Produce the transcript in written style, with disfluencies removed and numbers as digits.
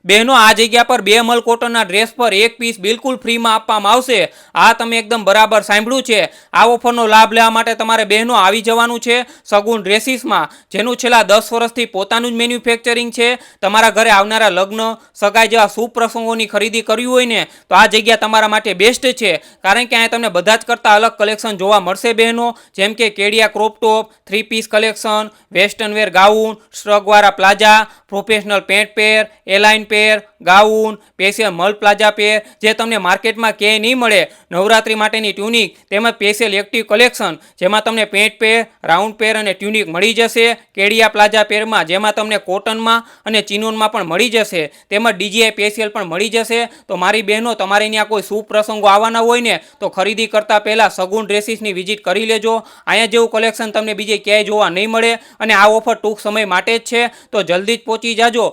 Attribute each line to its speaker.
Speaker 1: बहनों आ जग्या पर 2 मल कॉटनना ड्रेस पर 1 पीस बिल्कुल फ्री में आपवामां आवशे। आ तमे एकदम बराबर सांभळ्युं छे। आ ऑफरनो लाभ लेवा माटे तमारे बहनों आवी जवानुं छे सगुन ड्रेसीस में, जेनुं छेल्ला 10 वर्षथी पोतानुं ज मेन्युफेक्चरिंग छे। तमारा घरे आवनारा लग्न सगाई जेवा शुभ प्रसंगोनी खरीदी करवी होय ने तो आ जग्या तमारा माटे बेस्ट छे, कारण के अहींया तमने बधा ज करता अलग कलेक्शन जोवा मळशे बहनों, जेम के केडिया crop top, 3 piece collection, western wear gown, स्ट्रगवाळा palazzo, professional pant pair, A line pair, gown, special मल प्लाजा पेर, जे तमने मार्केट में क्यांय नहीं मळे। नवरात्रि माटेनी ट्यूनिक तेमज स्पेशियल एक्टिव कलेक्शन जेमां तमने पेंट पेर, राउंड पेर अने ट्यूनिक मळी जशे। केडिया प्लाजा पेर में जेमां तमने कॉटन में अने चिनोन में पण मळी जशे, तेमज डीजीआई स्पेशियल पण मळी जशे। तो मारी बहनों तमारे त्यां कोई शुभ प्रसंगो आववाना होय ने तो खरीदी करता पहेला सगुन ड्रेसीसनी विजिट करी लेजो। अहींया जेवुं कलेक्शन तमने बीजे क्यांय जोवा नहीं मळे अने आ ऑफर टूंक समय माटे ज छे, तो जल्दी ज पहोंची जाजो।